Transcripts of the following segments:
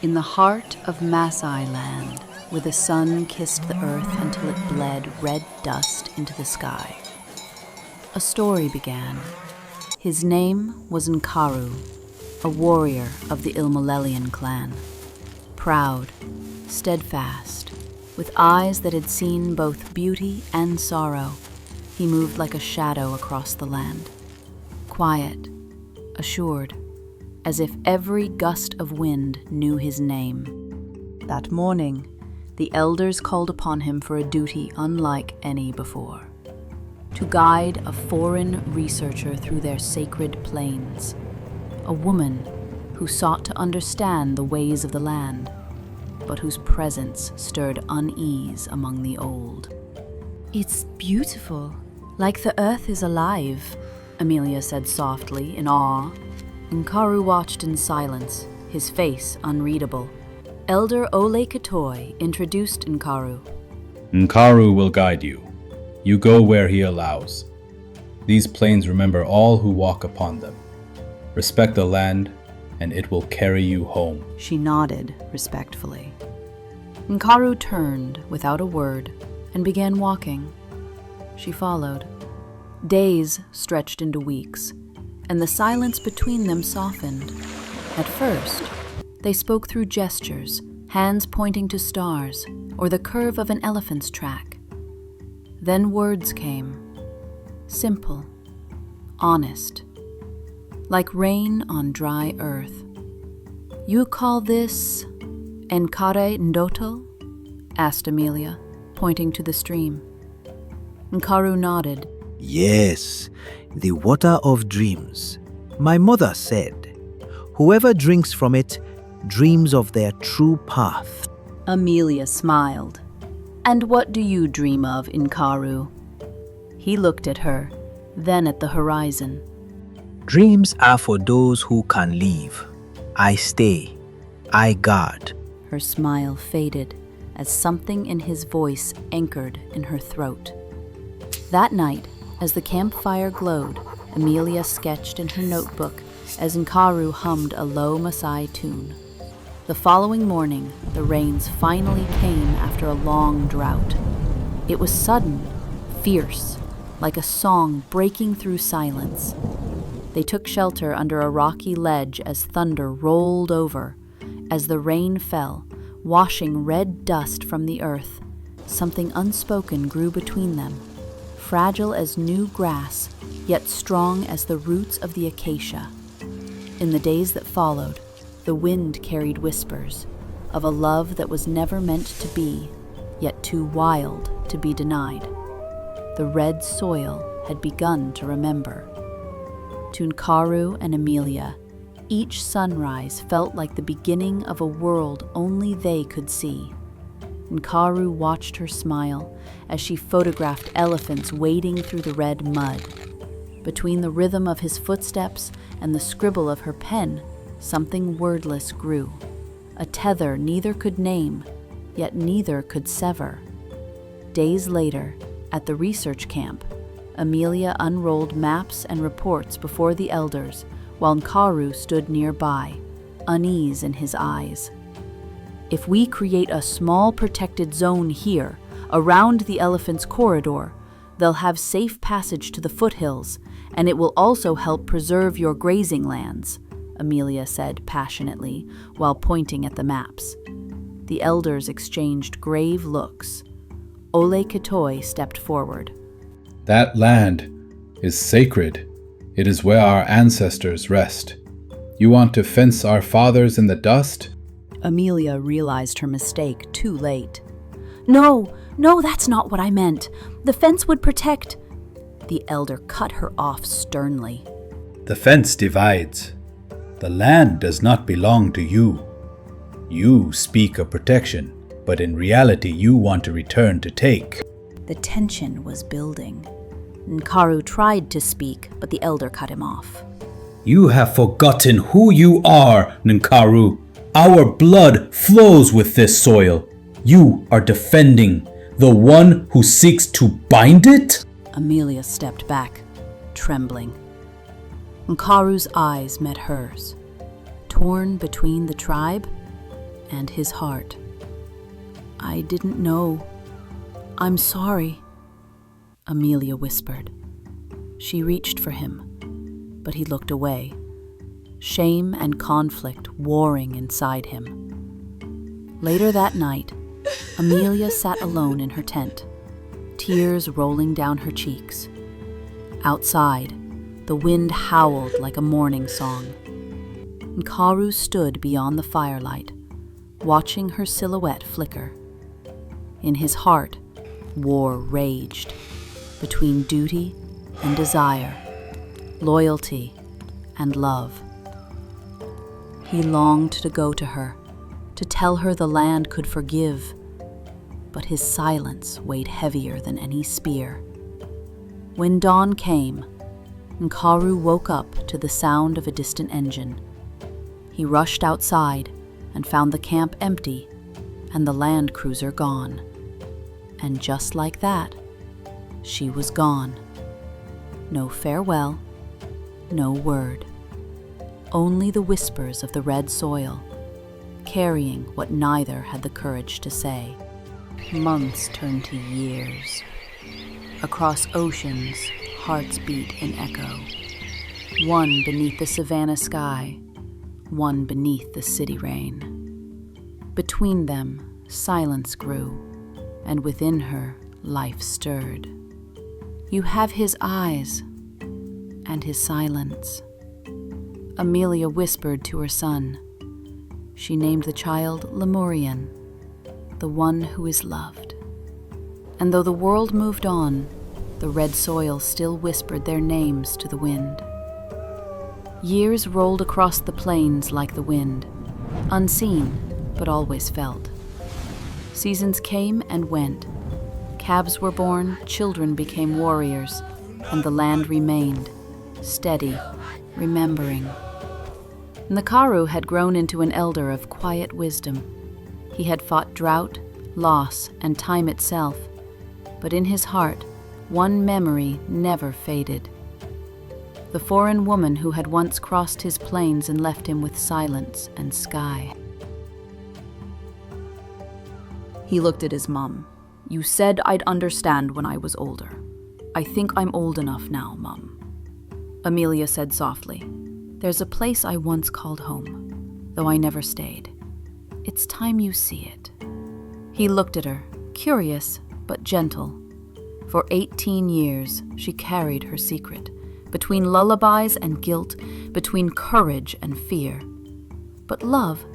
In the heart of Maasai land, where the sun kissed the earth until it bled red dust into the sky, a story began. His name was Nkaru, a warrior of the Ilmalelian clan. Proud, steadfast, with eyes that had seen both beauty and sorrow, he moved like a shadow across the land. Quiet, assured, as if every gust of wind knew his name. That morning, the elders called upon him for a duty unlike any before: to guide a foreign researcher through their sacred plains, a woman who sought to understand the ways of the land, but whose presence stirred unease among the old. "It's beautiful, like the earth is alive," Amelia said softly, in awe. Nkaru watched in silence, his face unreadable. Elder Ole Katoi introduced Nkaru. "Nkaru will guide you. You go where he allows. These plains remember all who walk upon them. Respect the land, and it will carry you home." She nodded respectfully. Nkaru turned without a word and began walking. She followed. Days stretched into weeks, and the silence between them softened. At first, they spoke through gestures, hands pointing to stars, or the curve of an elephant's track. Then words came, simple, honest, like rain on dry earth. "You call this Enkare Ndoto?" asked Amelia, pointing to the stream. Nkaru nodded. "Yes, the water of dreams. My mother said, whoever drinks from it dreams of their true path." Amelia smiled. "And what do you dream of, Nkaru?" He looked at her, then at the horizon. Dreams are for those who can leave. I stay. I guard. Her smile faded as something in his voice anchored in her throat. That night, as the campfire glowed, Amelia sketched in her notebook as Nkaru hummed a low Maasai tune. The following morning, the rains finally came after a long drought. It was sudden, fierce, like a song breaking through silence. They took shelter under a rocky ledge as thunder rolled over. As the rain fell, washing red dust from the earth, something unspoken grew between them. Fragile as new grass, yet strong as the roots of the acacia. In the days that followed, the wind carried whispers of a love that was never meant to be, yet too wild to be denied. The red soil had begun to remember. To Nkaru and Amelia, each sunrise felt like the beginning of a world only they could see. Nkaru watched her smile as she photographed elephants wading through the red mud. Between the rhythm of his footsteps and the scribble of her pen, something wordless grew. A tether neither could name, yet neither could sever. Days later, at the research camp, Amelia unrolled maps and reports before the elders, while Nkaru stood nearby, unease in his eyes. "If we create a small protected zone here, around the elephant's corridor, they'll have safe passage to the foothills, and it will also help preserve your grazing lands," Amelia said passionately, while pointing at the maps. The elders exchanged grave looks. Ole Katoi stepped forward. "That land is sacred. It is where our ancestors rest. You want to fence our fathers in the dust?" Amelia realized her mistake too late. No, that's not what I meant. The fence would protect..." The elder cut her off sternly. "The fence divides. The land does not belong to you. You speak of protection, but in reality you want to return to take." The tension was building. Nkaru tried to speak, but the elder cut him off. "You have forgotten who you are, Nkaru. Our blood flows with this soil. You are defending the one who seeks to bind it?" Amelia stepped back, trembling. Nkaru's eyes met hers. Torn between the tribe and his heart. "I didn't know. I'm sorry," Amelia whispered. She reached for him, but he looked away, shame and conflict warring inside him. Later that night, Amelia sat alone in her tent, tears rolling down her cheeks. Outside, the wind howled like a mourning song. Nkaru stood beyond the firelight, watching her silhouette flicker. In his heart, war raged between duty and desire, loyalty and love. He longed to go to her, to tell her the land could forgive, but his silence weighed heavier than any spear. When dawn came, Nkaru woke up to the sound of a distant engine. He rushed outside and found the camp empty and the land cruiser gone. And just like that, she was gone. No farewell, no word. Only the whispers of the red soil, carrying what neither had the courage to say. Months turned to years. Across oceans, hearts beat in echo. One beneath the Savannah sky, one beneath the city rain. Between them, silence grew, and within her, life stirred. You have his eyes and his silence, Amelia whispered to her son. She named the child Lemurian, the one who is loved. And though the world moved on, the red soil still whispered their names to the wind. Years rolled across the plains like the wind, unseen but always felt. Seasons came and went. Calves were born, children became warriors, and the land remained, steady, remembering. Nkaru had grown into an elder of quiet wisdom. He had fought drought, loss, and time itself, but in his heart, one memory never faded. The foreign woman who had once crossed his plains and left him with silence and sky. He looked at his mum. "You said I'd understand when I was older. I think I'm old enough now, Mum." Amelia said softly, "There's a place I once called home, though I never stayed. It's time you see it." He looked at her, curious but gentle. For 18 years, she carried her secret, between lullabies and guilt, between courage and fear. But love,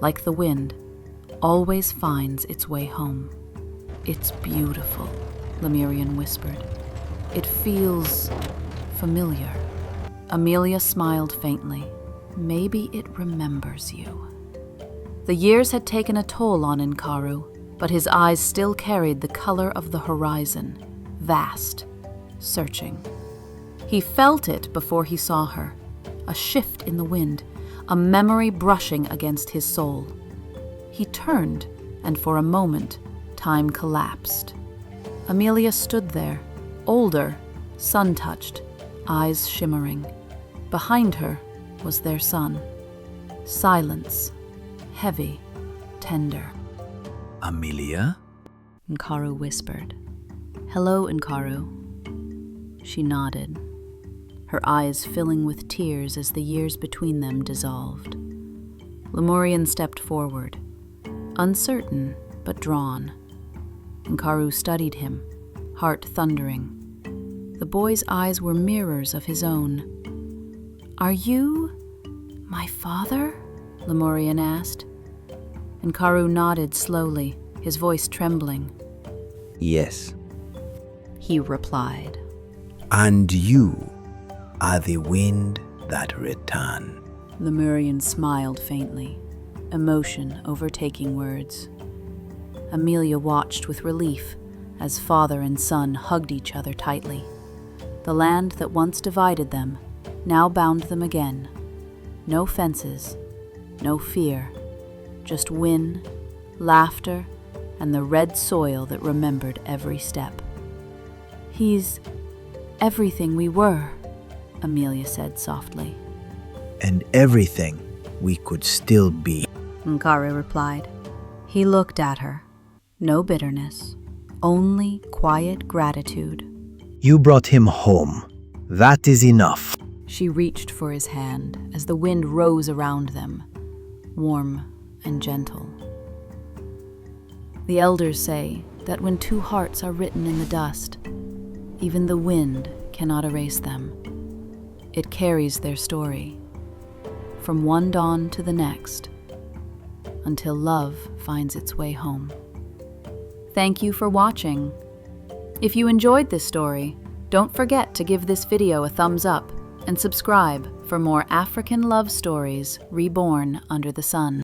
like the wind, always finds its way home. "It's beautiful," Lemurian whispered. "It feels familiar." Amelia smiled faintly. "Maybe it remembers you." The years had taken a toll on Nkaru, but his eyes still carried the color of the horizon, vast, searching. He felt it before he saw her, a shift in the wind, a memory brushing against his soul. He turned, and for a moment, time collapsed. Amelia stood there, older, sun-touched, eyes shimmering. Behind her was their son. Silence, heavy, tender. Amelia? Nkaru whispered. "Hello, Nkaru." She nodded, her eyes filling with tears as the years between them dissolved. Lemurian stepped forward, uncertain but drawn. Nkaru studied him, heart thundering. The boy's eyes were mirrors of his own. "Are you my father?" Lemurian asked. Nkaru nodded slowly, his voice trembling. Yes. He replied. And you are the wind that return. Lemurian smiled faintly, emotion overtaking words. Amelia watched with relief as father and son hugged each other tightly. The land that once divided them now bound them again. No fences, no fear, just wind, laughter, and the red soil that remembered every step. "He's everything we were," Amelia said softly. And everything we could still be. Nkaru replied. He looked at her. No bitterness, only quiet gratitude. You brought him home. That is enough. She reached for his hand as the wind rose around them, warm and gentle. The elders say that when two hearts are written in the dust, even the wind cannot erase them. It carries their story, from one dawn to the next, until love finds its way home. Thank you for watching. If you enjoyed this story, don't forget to give this video a thumbs up and subscribe for more African love stories reborn under the sun.